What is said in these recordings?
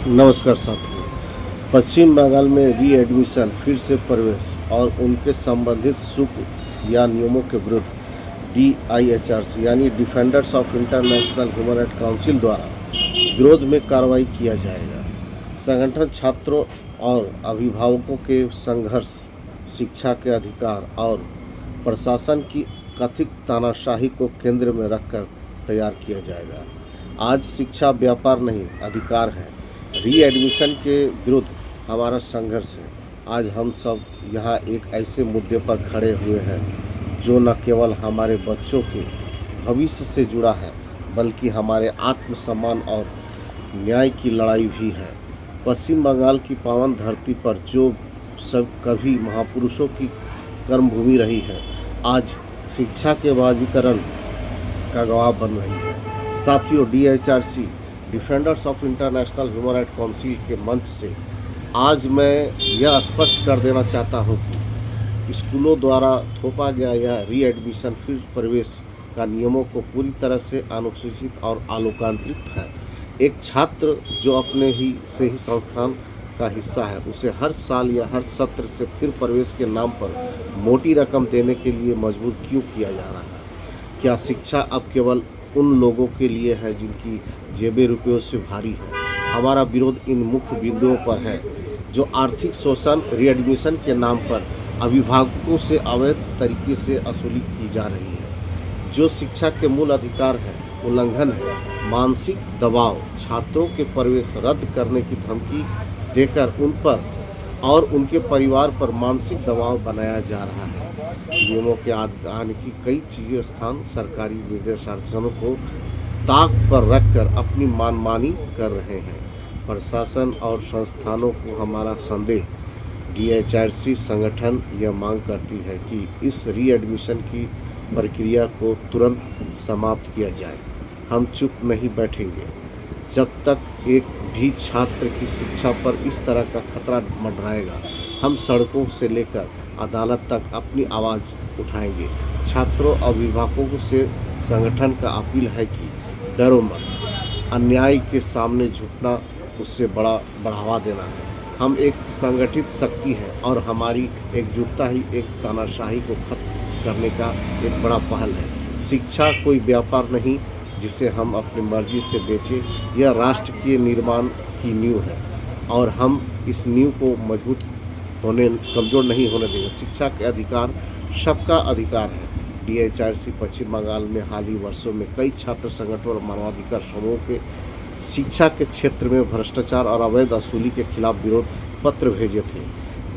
नमस्कार साथियों। पश्चिम बंगाल में रीएडमिशन फिर से प्रवेश और उनके संबंधित शुल्क या नियमों के विरुद्ध डीआईएचआरसी यानी defenders of international human right council द्वारा विरोध में कार्रवाई किया जाएगा। संगठन छात्रों और अभिभावकों के संघर्ष, शिक्षा के अधिकार और प्रशासन की कथित तानाशाही को केंद्र में रखकर तैयार किया जाएगा। आज शिक्षा व्यापार नहीं, अधिकार है। रीएडमिशन के विरुद्ध हमारा संघर्ष है। आज हम सब यहाँ एक ऐसे मुद्दे पर खड़े हुए हैं जो न केवल हमारे बच्चों के भविष्य से जुड़ा है, बल्कि हमारे आत्मसम्मान और न्याय की लड़ाई भी है। पश्चिम बंगाल की पावन धरती पर जो सब कभी महापुरुषों की कर्मभूमि रही है, आज शिक्षा के बाजीकरण का गवाह बन रही है। साथियों, DHRC defenders of international human right council के मंच से आज मैं यह स्पष्ट कर देना चाहता हूं कि स्कूलों द्वारा थोपा गया यह रीएडमिशन फिर प्रवेश का नियमों को पूरी तरह से अनुसूचित और अलोकांतरित है। एक छात्र जो अपने ही संस्थान का हिस्सा है, उसे हर साल या हर सत्र से फिर प्रवेश के नाम पर मोटी रकम देने के लिए मजबूर क्यों किया जा रहा है? क्या शिक्षा अब केवल उन लोगों के लिए है जिनकी जेबें रुपयों से भारी है? हमारा विरोध इन मुख्य बिंदुओं पर है जो आर्थिक शोषण, रीएडमिशन के नाम पर अभिभावकों से अवैध तरीके से वसूली की जा रही है, जो शिक्षा के मूल अधिकार है उल्लंघन है। मानसिक दबाव, छात्रों के प्रवेश रद्द करने की धमकी देकर उन पर और उनके परिवार पर मानसिक दबाव बनाया जा रहा है। नियमों के आने की कई चीजें स्थान सरकारी निर्देशानुसारों को ताक पर रखकर अपनी मनमानी कर रहे हैं। प्रशासन और संस्थानों को हमारा संदेह, डीएचआरसी संगठन यह मांग करती है कि इस रीएडमिशन की प्रक्रिया को तुरंत समाप्त किया जाए। हम चुप नहीं बैठेंगे जब तक एक भी छात्र की शिक्षा पर इस तरह का खतरा मंडराएगा। हम सड़कों से लेकर अदालत तक अपनी आवाज़ उठाएंगे। छात्रों, अभिभावकों से संगठन का अपील है कि डरो मत। अन्याय के सामने झुकना उससे बड़ा बढ़ावा देना है। हम एक संगठित शक्ति हैं और हमारी एकजुटता ही एक तानाशाही को खत्म करने का एक बड़ा पहल है। शिक्षा कोई व्यापार नहीं जिसे हम अपनी मर्जी से बेचें। यह राष्ट्र के निर्माण की नींव है और हम इस नींव को कमज़ोर नहीं होने देंगे। शिक्षा के अधिकार सबका अधिकार है। डीएचआरसी पश्चिम बंगाल में हाल ही वर्षों में कई छात्र संगठनों और मानवाधिकार समूहों के शिक्षा के क्षेत्र में भ्रष्टाचार और अवैध वसूली के खिलाफ विरोध पत्र भेजे थे।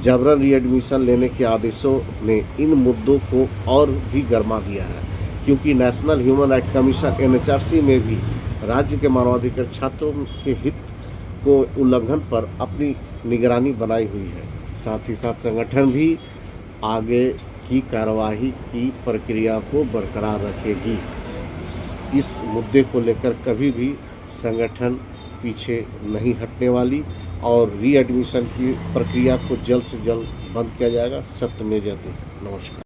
जबरन रीएडमिशन लेने के आदेशों ने इन मुद्दों को और भी गरमा दिया है, क्योंकि national human right commission NHRC में भी राज्य के मानवाधिकार छात्रों के हित को उल्लंघन पर अपनी निगरानी बनाई हुई है। साथ ही साथ संगठन भी आगे की कार्यवाही की प्रक्रिया को बरकरार रखेगी। इस मुद्दे को लेकर कभी भी संगठन पीछे नहीं हटने वाली और रीएडमिशन की प्रक्रिया को जल्द से जल्द बंद किया जाएगा। सत्यमेव जयते। नमस्कार।